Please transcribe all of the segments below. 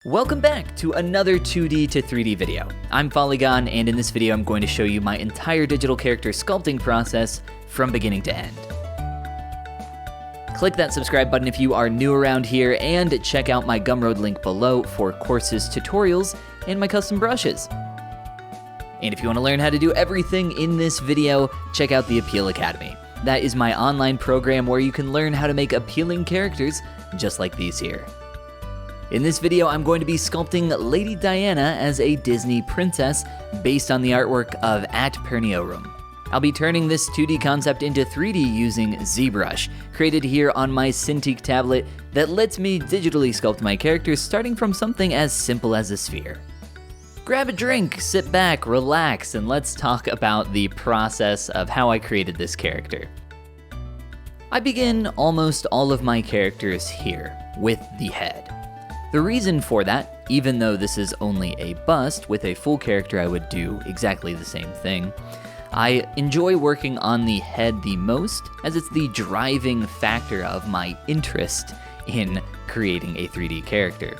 Welcome back to another 2D to 3D video. I'm Follygon, and in this video I'm going to show you my entire digital character sculpting process from beginning to end. Click that subscribe button if you are new around here, and check out my Gumroad link below for courses, tutorials, and my custom brushes. And if you want to learn how to do everything in this video, check out the Appeal Academy. That is my online program where you can learn how to make appealing characters just like these here. In this video, I'm going to be sculpting Lady Diana as a Disney princess based on the artwork of @Perniorum. I'll be turning this 2D concept into 3D using ZBrush, created here on my Cintiq tablet that lets me digitally sculpt my characters starting from something as simple as a sphere. Grab a drink, sit back, relax, and let's talk about the process of how I created this character. I begin almost all of my characters here, with the head. The reason for that, even though this is only a bust, with a full character I would do exactly the same thing, I enjoy working on the head the most, as it's the driving factor of my interest in creating a 3D character.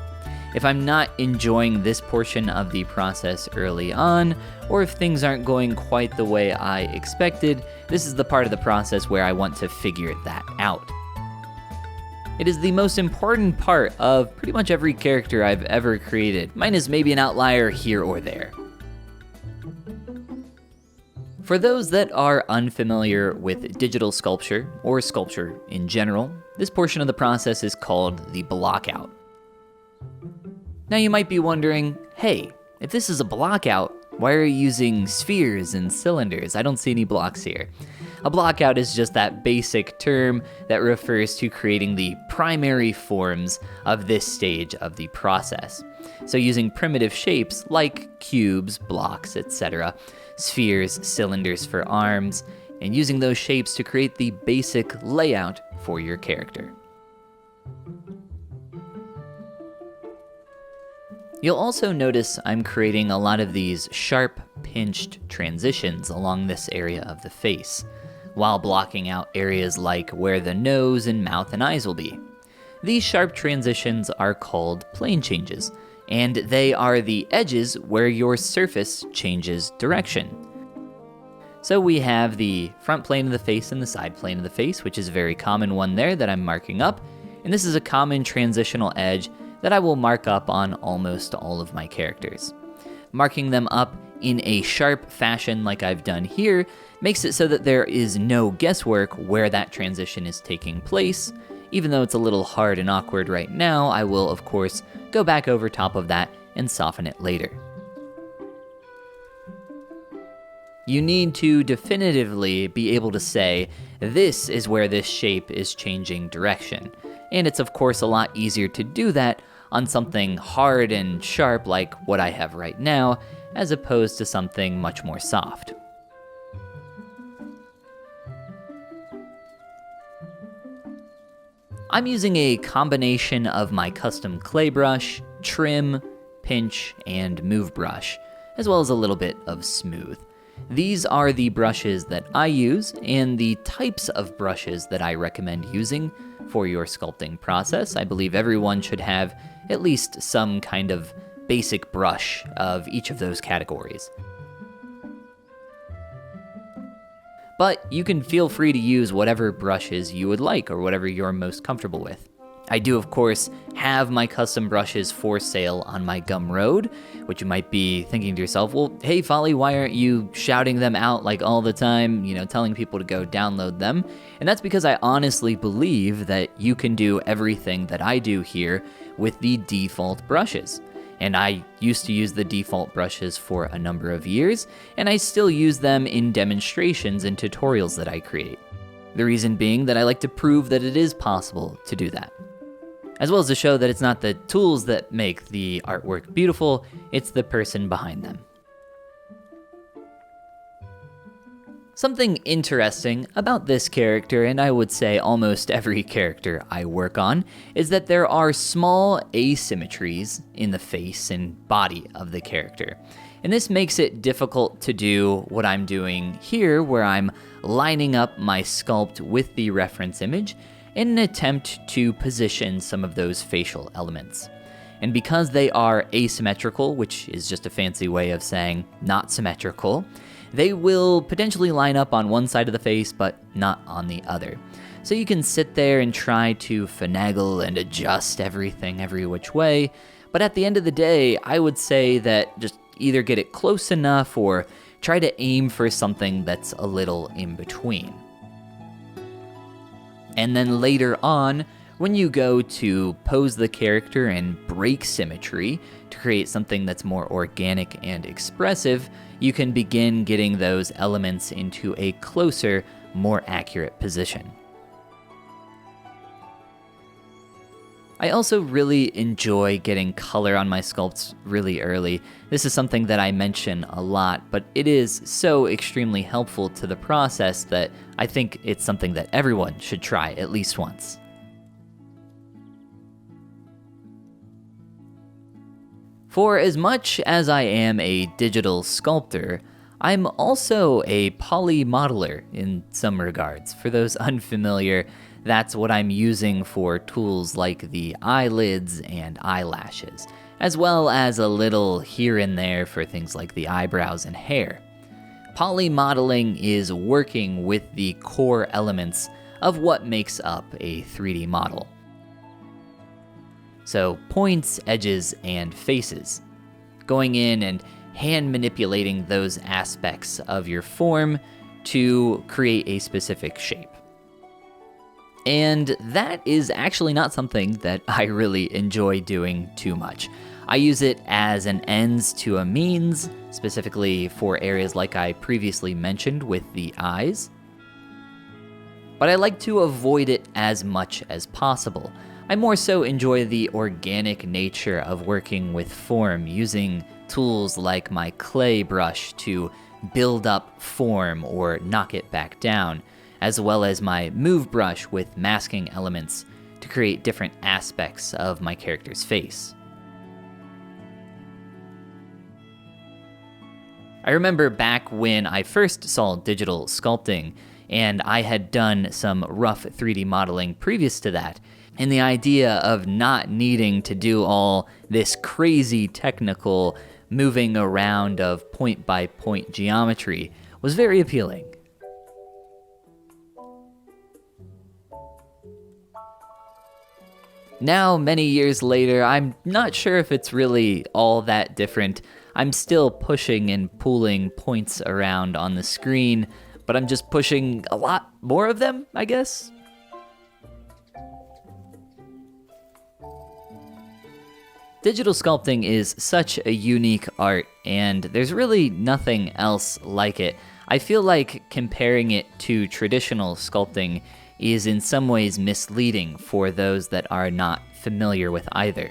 If I'm not enjoying this portion of the process early on, or if things aren't going quite the way I expected, this is the part of the process where I want to figure that out. It is the most important part of pretty much every character I've ever created, minus maybe an outlier here or there. For those that are unfamiliar with digital sculpture, or sculpture in general, this portion of the process is called the blockout. Now you might be wondering, hey, if this is a blockout, why are you using spheres and cylinders? I don't see any blocks here. A blockout is just that basic term that refers to creating the primary forms of this stage of the process. So using primitive shapes like cubes, blocks, etc., spheres, cylinders for arms, and using those shapes to create the basic layout for your character. You'll also notice I'm creating a lot of these sharp, pinched transitions along this area of the face, while blocking out areas like where the nose and mouth and eyes will be. These sharp transitions are called plane changes, and they are the edges where your surface changes direction. So we have the front plane of the face and the side plane of the face, which is a very common one there that I'm marking up, and this is a common transitional edge that I will mark up on almost all of my characters. Marking them up in a sharp fashion like I've done here makes it so that there is no guesswork where that transition is taking place. Even though it's a little hard and awkward right now, I will of course go back over top of that and soften it later. You need to definitively be able to say, this is where this shape is changing direction. And it's of course a lot easier to do that on something hard and sharp like what I have right now, as opposed to something much more soft. I'm using a combination of my custom clay brush, trim, pinch, and move brush, as well as a little bit of smooth. These are the brushes that I use and the types of brushes that I recommend using for your sculpting process. I believe everyone should have at least some kind of basic brush of each of those categories. But you can feel free to use whatever brushes you would like or whatever you're most comfortable with. I do, of course, have my custom brushes for sale on my Gumroad, which you might be thinking to yourself, well, hey, Folly, why aren't you shouting them out like all the time, telling people to go download them? And that's because I honestly believe that you can do everything that I do here with the default brushes. And I used to use the default brushes for a number of years, and I still use them in demonstrations and tutorials that I create. The reason being that I like to prove that it is possible to do that, as well as to show that it's not the tools that make the artwork beautiful, it's the person behind them. Something interesting about this character, and I would say almost every character I work on, is that there are small asymmetries in the face and body of the character. And this makes it difficult to do what I'm doing here, where I'm lining up my sculpt with the reference image in an attempt to position some of those facial elements. And because they are asymmetrical, which is just a fancy way of saying not symmetrical, they will potentially line up on one side of the face, but not on the other. So you can sit there and try to finagle and adjust everything every which way, but at the end of the day, I would say that just either get it close enough or try to aim for something that's a little in between. And then later on, when you go to pose the character and break symmetry to create something that's more organic and expressive, you can begin getting those elements into a closer, more accurate position. I also really enjoy getting color on my sculpts really early. This is something that I mention a lot, but it is so extremely helpful to the process that I think it's something that everyone should try at least once. For as much as I am a digital sculptor, I'm also a poly modeler in some regards. For those unfamiliar, that's what I'm using for tools like the eyelids and eyelashes, as well as a little here and there for things like the eyebrows and hair. Poly modeling is working with the core elements of what makes up a 3D model. So points, edges, and faces. Going in and hand manipulating those aspects of your form to create a specific shape. And that is actually not something that I really enjoy doing too much. I use it as an ends to a means, specifically for areas like I previously mentioned with the eyes. But I like to avoid it as much as possible. I more so enjoy the organic nature of working with form, using tools like my clay brush to build up form or knock it back down, as well as my move brush with masking elements to create different aspects of my character's face. I remember back when I first saw digital sculpting, and I had done some rough 3D modeling previous to that, and the idea of not needing to do all this crazy technical moving around of point-by-point geometry was very appealing. Now, many years later, I'm not sure if it's really all that different. I'm still pushing and pulling points around on the screen, but I'm just pushing a lot more of them, I guess. Digital sculpting is such a unique art, and there's really nothing else like it. I feel like comparing it to traditional sculpting is in some ways misleading for those that are not familiar with either.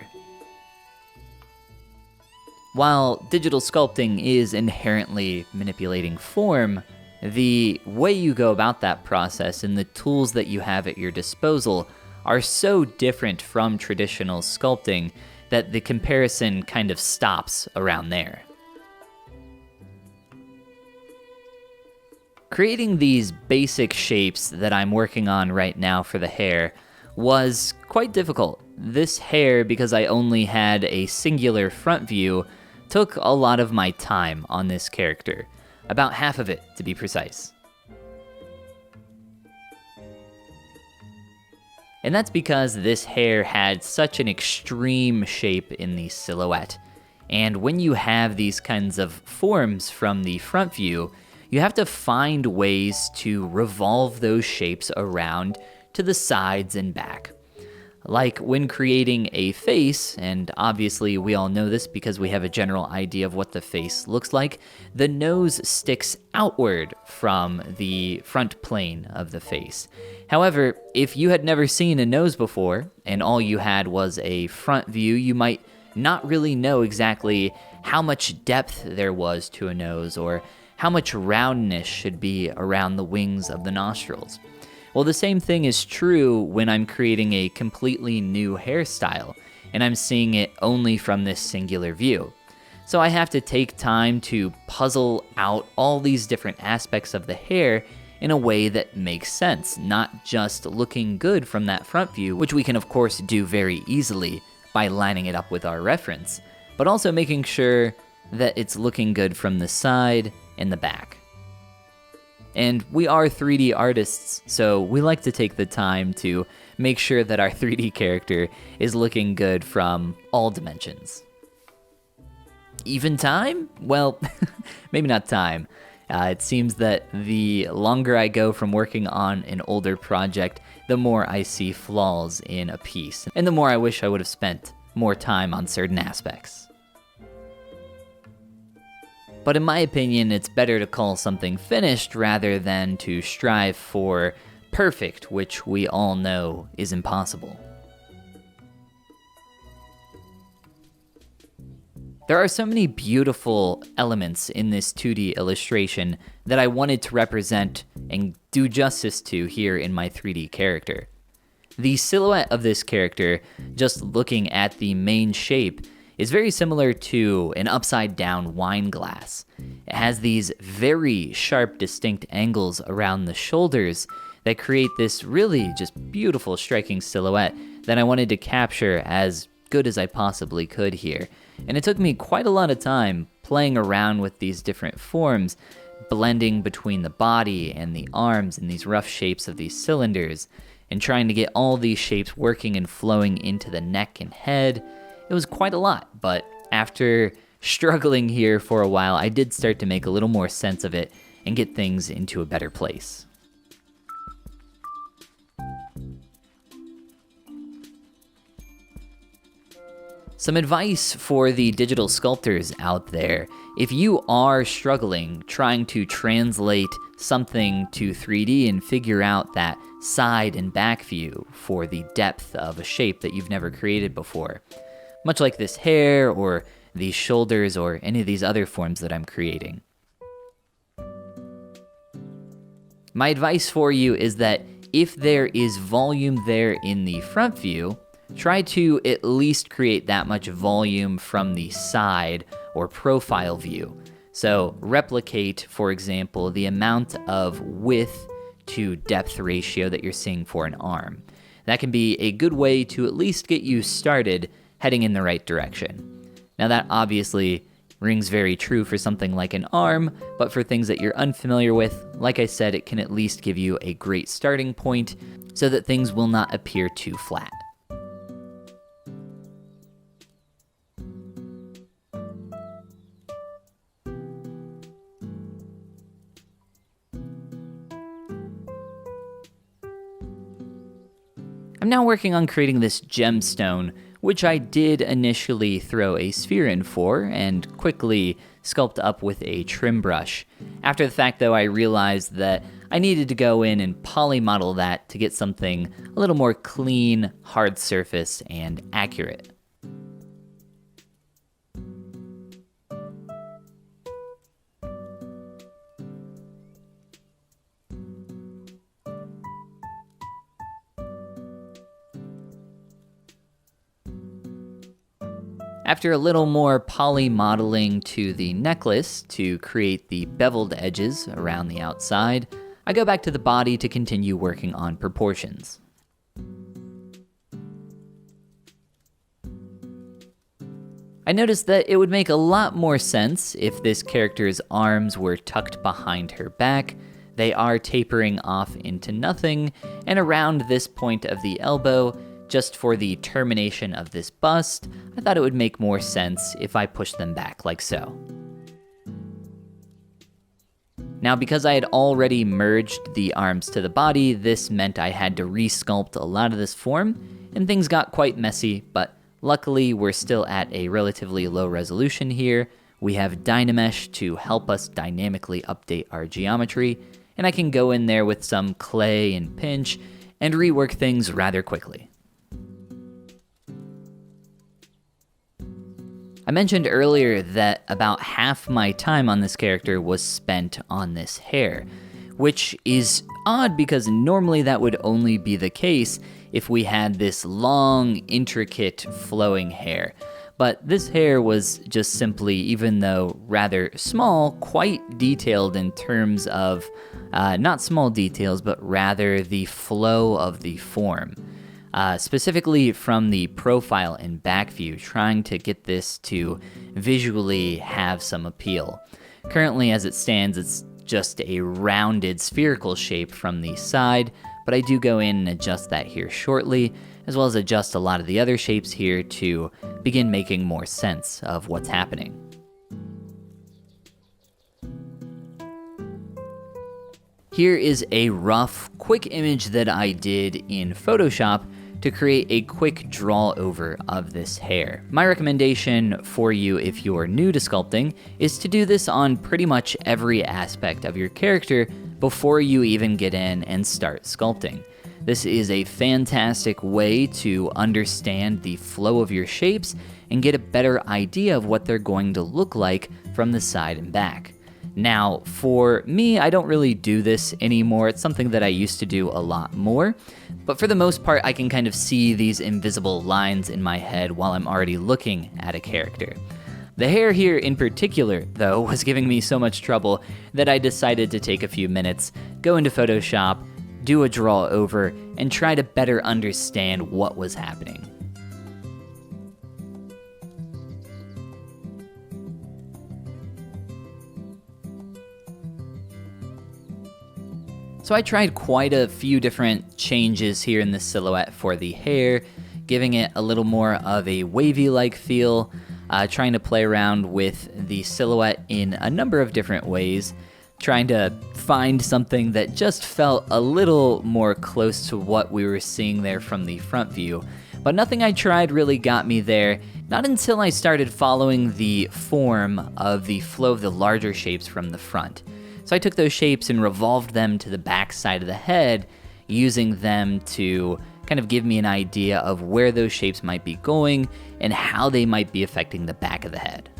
While digital sculpting is inherently manipulating form, the way you go about that process and the tools that you have at your disposal are so different from traditional sculpting that the comparison kind of stops around there. Creating these basic shapes that I'm working on right now for the hair was quite difficult. This hair, because I only had a singular front view, took a lot of my time on this character. About half of it, to be precise. And that's because this hair had such an extreme shape in the silhouette. And when you have these kinds of forms from the front view, you have to find ways to revolve those shapes around to the sides and back. Like when creating a face, and obviously we all know this because we have a general idea of what the face looks like, the nose sticks outward from the front plane of the face. However, if you had never seen a nose before, and all you had was a front view, you might not really know exactly how much depth there was to a nose, or how much roundness should be around the wings of the nostrils. Well, the same thing is true when I'm creating a completely new hairstyle, and I'm seeing it only from this singular view. So I have to take time to puzzle out all these different aspects of the hair in a way that makes sense, not just looking good from that front view, which we can of course do very easily, by lining it up with our reference, but also making sure that it's looking good from the side and the back. And we are 3D artists, so we like to take the time to make sure that our 3D character is looking good from all dimensions. Even time? Well, maybe not time. It seems that the longer I go from working on an older project, the more I see flaws in a piece, and the more I wish I would have spent more time on certain aspects. But in my opinion, it's better to call something finished rather than to strive for perfect, which we all know is impossible. There are so many beautiful elements in this 2D illustration that I wanted to represent and do justice to here in my 3D character. The silhouette of this character, just looking at the main shape, is very similar to an upside-down wine glass. It has these very sharp, distinct angles around the shoulders that create this really just beautiful, striking silhouette that I wanted to capture as good as I possibly could here. And it took me quite a lot of time playing around with these different forms, blending between the body and the arms and these rough shapes of these cylinders, and trying to get all these shapes working and flowing into the neck and head. It was quite a lot, but after struggling here for a while, I did start to make a little more sense of it and get things into a better place. Some advice for the digital sculptors out there. If you are struggling trying to translate something to 3D and figure out that side and back view for the depth of a shape that you've never created before, much like this hair or these shoulders or any of these other forms that I'm creating, my advice for you is that if there is volume there in the front view, try to at least create that much volume from the side or profile view. So replicate, for example, the amount of width to depth ratio that you're seeing for an arm. That can be a good way to at least get you started heading in the right direction. Now that obviously rings very true for something like an arm, but for things that you're unfamiliar with, like I said, it can at least give you a great starting point so that things will not appear too flat. I'm now working on creating this gemstone, which I did initially throw a sphere in for and quickly sculpt up with a trim brush. After the fact though, I realized that I needed to go in and polymodel that to get something a little more clean, hard surface, and accurate. After a little more poly modeling to the necklace to create the beveled edges around the outside, I go back to the body to continue working on proportions. I noticed that it would make a lot more sense if this character's arms were tucked behind her back. They are tapering off into nothing, and around this point of the elbow, just for the termination of this bust, I thought it would make more sense if I pushed them back like so. Now, because I had already merged the arms to the body, this meant I had to resculpt a lot of this form, and things got quite messy, but luckily we're still at a relatively low resolution here. We have Dynamesh to help us dynamically update our geometry, and I can go in there with some clay and pinch and rework things rather quickly. I mentioned earlier that about half my time on this character was spent on this hair, which is odd because normally that would only be the case if we had this long, intricate, flowing hair. But this hair was just simply, even though rather small, quite detailed in terms of, not small details, but rather the flow of the form. specifically from the profile and back view, trying to get this to visually have some appeal. Currently, as it stands, it's just a rounded spherical shape from the side, but I do go in and adjust that here shortly, as well as adjust a lot of the other shapes here to begin making more sense of what's happening. Here is a rough, quick image that I did in Photoshop to create a quick draw over of this hair. My recommendation for you if you're new to sculpting is to do this on pretty much every aspect of your character before you even get in and start sculpting. This is a fantastic way to understand the flow of your shapes and get a better idea of what they're going to look like from the side and back. Now, for me, I don't really do this anymore. It's something that I used to do a lot more, but for the most part, I can kind of see these invisible lines in my head while I'm already looking at a character. The hair here in particular, though, was giving me so much trouble that I decided to take a few minutes, go into Photoshop, do a draw over, and try to better understand what was happening. So I tried quite a few different changes here in the silhouette for the hair, giving it a little more of a wavy-like feel, trying to play around with the silhouette in a number of different ways, trying to find something that just felt a little more close to what we were seeing there from the front view. But nothing I tried really got me there, not until I started following the form of the flow of the larger shapes from the front. So I took those shapes and revolved them to the back side of the head, using them to kind of give me an idea of where those shapes might be going and how they might be affecting the back of the head.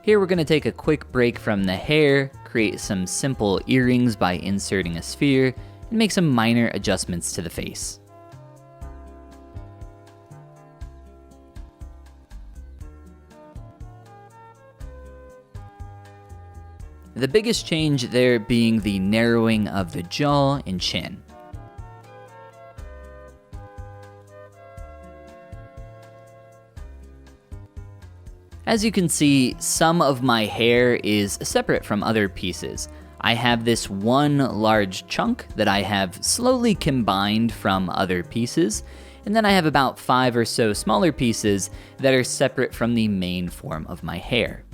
Here we're going to take a quick break from the hair, create some simple earrings by inserting a sphere, and make some minor adjustments to the face. The biggest change there being the narrowing of the jaw and chin. As you can see, some of my hair is separate from other pieces. I have this one large chunk that I have slowly combined from other pieces, and then I have about 5 or so smaller pieces that are separate from the main form of my hair.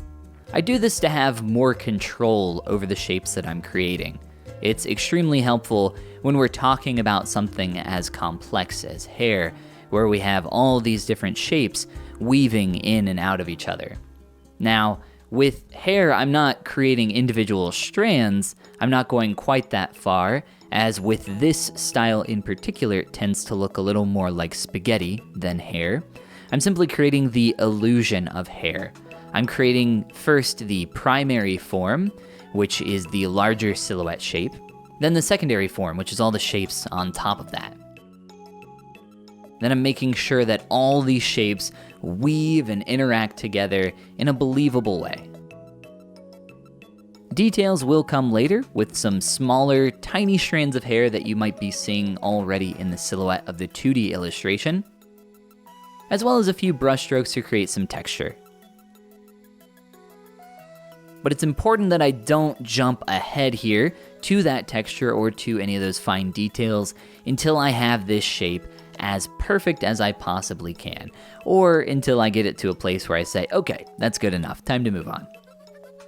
I do this to have more control over the shapes that I'm creating. It's extremely helpful when we're talking about something as complex as hair, where we have all these different shapes weaving in and out of each other. Now, with hair, I'm not creating individual strands. I'm not going quite that far, as with this style in particular, it tends to look a little more like spaghetti than hair. I'm simply creating the illusion of hair. I'm creating first the primary form, which is the larger silhouette shape, then the secondary form, which is all the shapes on top of that. Then I'm making sure that all these shapes weave and interact together in a believable way. Details will come later with some smaller, tiny strands of hair that you might be seeing already in the silhouette of the 2D illustration, as well as a few brush strokes to create some texture. But it's important that I don't jump ahead here to that texture or to any of those fine details until I have this shape as perfect as I possibly can, or until I get it to a place where I say, okay, that's good enough, time to move on.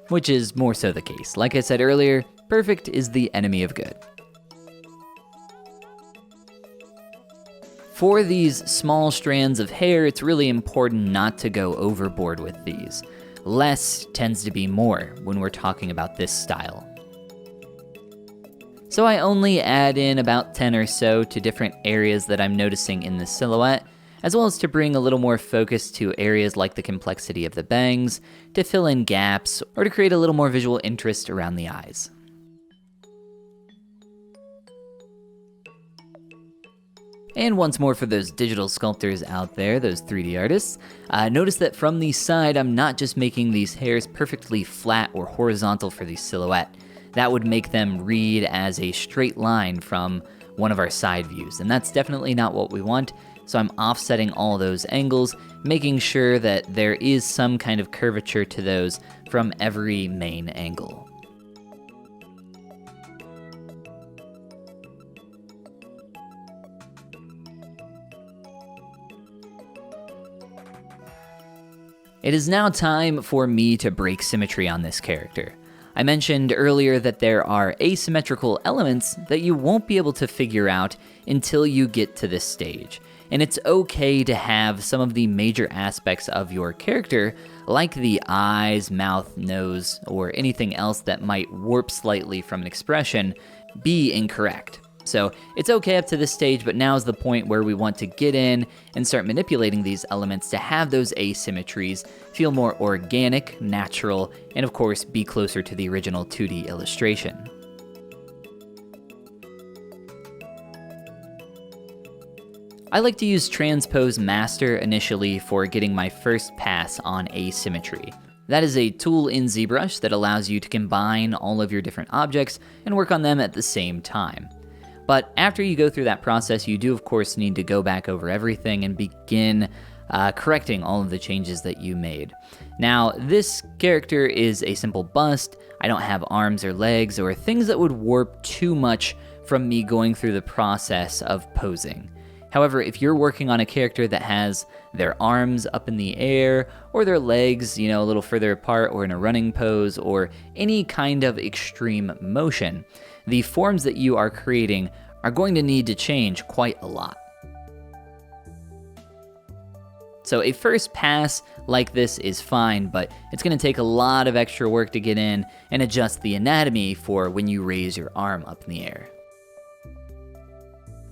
Which is more so the case. Like I said earlier, perfect is the enemy of good. For these small strands of hair, it's really important not to go overboard with these. Less tends to be more when we're talking about this style. So I only add in about 10 or so to different areas that I'm noticing in the silhouette, as well as to bring a little more focus to areas like the complexity of the bangs, to fill in gaps, or to create a little more visual interest around the eyes. And once more for those digital sculptors out there, those 3D artists, notice that from the side, I'm not just making these hairs perfectly flat or horizontal for the silhouette. That would make them read as a straight line from one of our side views, and that's definitely not what we want. So I'm offsetting all those angles, making sure that there is some kind of curvature to those from every main angle. It is now time for me to break symmetry on this character. I mentioned earlier that there are asymmetrical elements that you won't be able to figure out until you get to this stage. And it's okay to have some of the major aspects of your character, like the eyes, mouth, nose, or anything else that might warp slightly from an expression, be incorrect. So it's okay up to this stage, but now is the point where we want to get in and start manipulating these elements to have those asymmetries feel more organic, natural, and of course be closer to the original 2D illustration. I like to use Transpose Master initially for getting my first pass on asymmetry. That is a tool in ZBrush that allows you to combine all of your different objects and work on them at the same time. But after you go through that process, you do of course need to go back over everything and begin correcting all of the changes that you made. Now, this character is a simple bust. I don't have arms or legs or things that would warp too much from me going through the process of posing. However, if you're working on a character that has their arms up in the air or their legs, a little further apart or in a running pose or any kind of extreme motion, the forms that you are creating are going to need to change quite a lot. So a first pass like this is fine, but it's going to take a lot of extra work to get in and adjust the anatomy for when you raise your arm up in the air.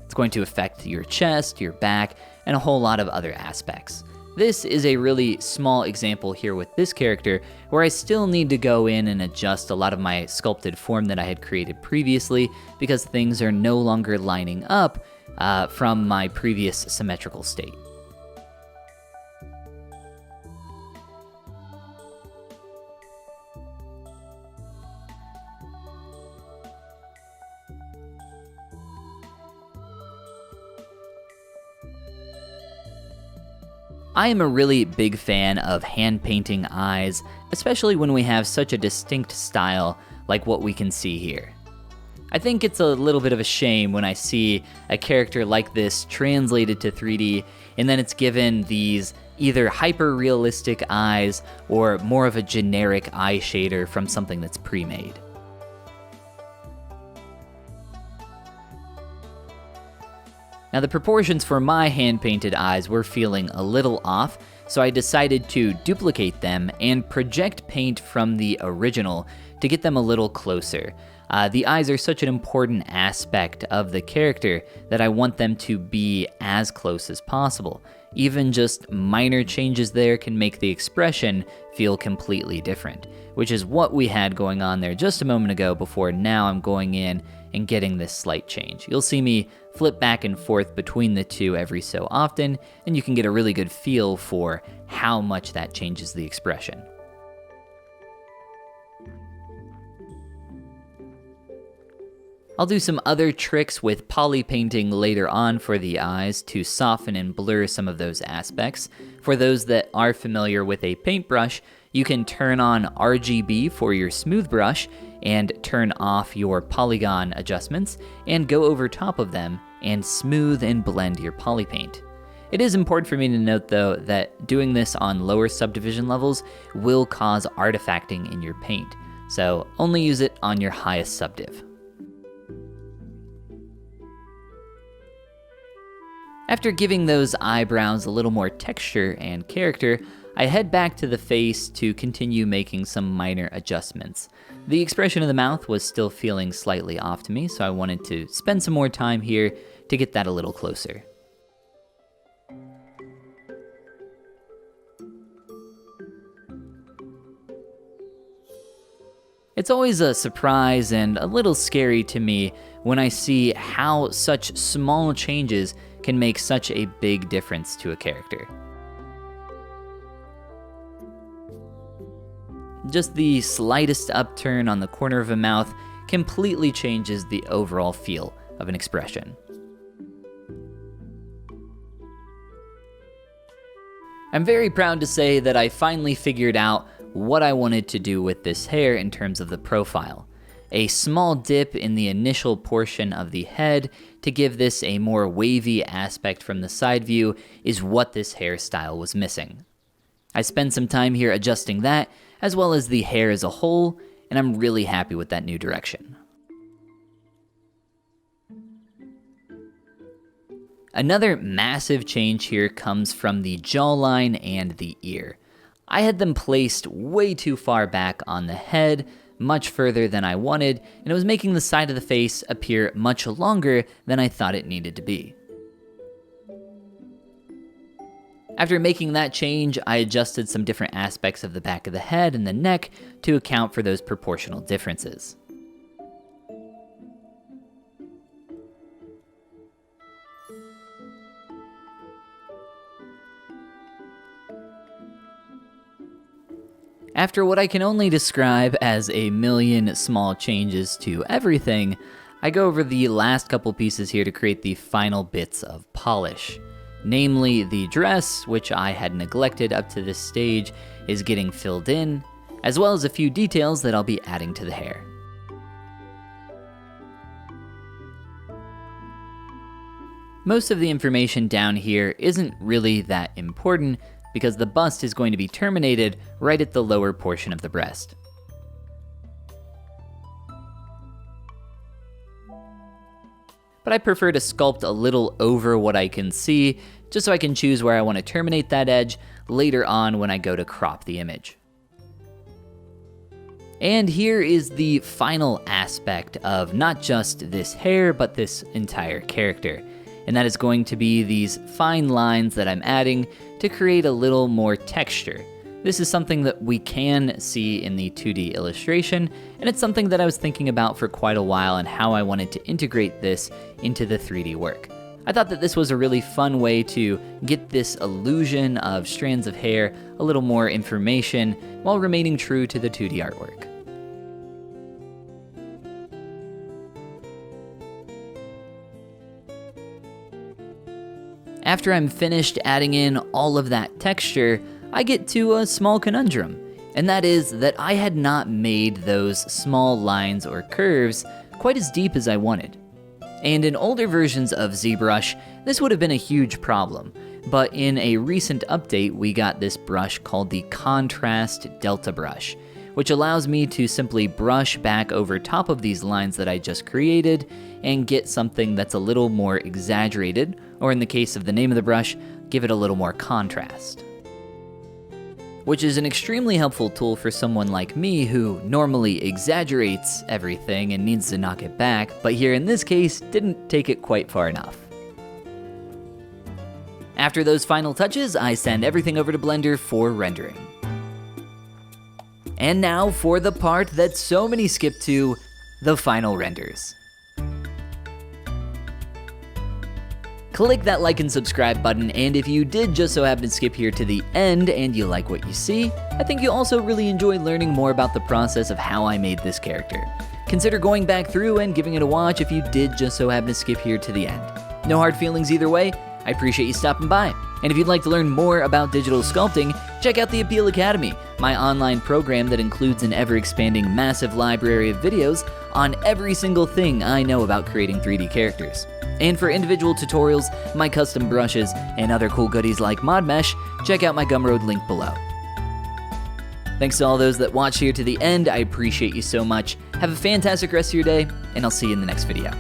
It's going to affect your chest, your back, and a whole lot of other aspects. This is a really small example here with this character where I still need to go in and adjust a lot of my sculpted form that I had created previously because things are no longer lining up from my previous symmetrical state. I am a really big fan of hand painting eyes, especially when we have such a distinct style like what we can see here. I think it's a little bit of a shame when I see a character like this translated to 3D and then it's given these either hyper-realistic eyes or more of a generic eye shader from something that's pre-made. Now the proportions for my hand-painted eyes were feeling a little off, so I decided to duplicate them and project paint from the original to get them a little closer. The eyes are such an important aspect of the character that I want them to be as close as possible. Even just minor changes there can make the expression feel completely different, which is what we had going on there just a moment ago before now I'm going in and getting this slight change. You'll see me flip back and forth between the two every so often, and you can get a really good feel for how much that changes the expression. I'll do some other tricks with poly painting later on for the eyes to soften and blur some of those aspects. For those that are familiar with a paintbrush, you can turn on RGB for your smooth brush and turn off your polygon adjustments and go over top of them and smooth and blend your poly paint. It is important for me to note though that doing this on lower subdivision levels will cause artifacting in your paint, so only use it on your highest subdiv. After giving those eyebrows a little more texture and character, I head back to the face to continue making some minor adjustments. The expression of the mouth was still feeling slightly off to me, so I wanted to spend some more time here to get that a little closer. It's always a surprise and a little scary to me when I see how such small changes can make such a big difference to a character. Just the slightest upturn on the corner of a mouth completely changes the overall feel of an expression. I'm very proud to say that I finally figured out what I wanted to do with this hair in terms of the profile. A small dip in the initial portion of the head to give this a more wavy aspect from the side view is what this hairstyle was missing. I spent some time here adjusting that, as well as the hair as a whole, and I'm really happy with that new direction. Another massive change here comes from the jawline and the ear. I had them placed way too far back on the head, much further than I wanted, and it was making the side of the face appear much longer than I thought it needed to be. After making that change, I adjusted some different aspects of the back of the head and the neck to account for those proportional differences. After what I can only describe as a million small changes to everything, I go over the last couple pieces here to create the final bits of polish. Namely, the dress, which I had neglected up to this stage, is getting filled in, as well as a few details that I'll be adding to the hair. Most of the information down here isn't really that important, because the bust is going to be terminated right at the lower portion of the breast. But I prefer to sculpt a little over what I can see, just so I can choose where I want to terminate that edge later on when I go to crop the image. And here is the final aspect of not just this hair, but this entire character. And that is going to be these fine lines that I'm adding to create a little more texture. This is something that we can see in the 2D illustration, and it's something that I was thinking about for quite a while and how I wanted to integrate this into the 3D work. I thought that this was a really fun way to get this illusion of strands of hair, a little more information, while remaining true to the 2D artwork. After I'm finished adding in all of that texture, I get to a small conundrum, and that is that I had not made those small lines or curves quite as deep as I wanted. And in older versions of ZBrush, this would have been a huge problem, but in a recent update, we got this brush called the Contrast Delta Brush, which allows me to simply brush back over top of these lines that I just created and get something that's a little more exaggerated, or in the case of the name of the brush, give it a little more contrast. Which is an extremely helpful tool for someone like me who normally exaggerates everything and needs to knock it back, but here in this case, didn't take it quite far enough. After those final touches, I send everything over to Blender for rendering. And now for the part that so many skip to, the final renders. Click that like and subscribe button, and if you did just so happen to skip here to the end and you like what you see, I think you'll also really enjoy learning more about the process of how I made this character. Consider going back through and giving it a watch if you did just so happen to skip here to the end. No hard feelings either way, I appreciate you stopping by. And if you'd like to learn more about digital sculpting, check out the Appeal Academy, my online program that includes an ever-expanding massive library of videos on every single thing I know about creating 3D characters. And for individual tutorials, my custom brushes, and other cool goodies like Mod Mesh, check out my Gumroad link below. Thanks to all those that watched here to the end, I appreciate you so much. Have a fantastic rest of your day, and I'll see you in the next video.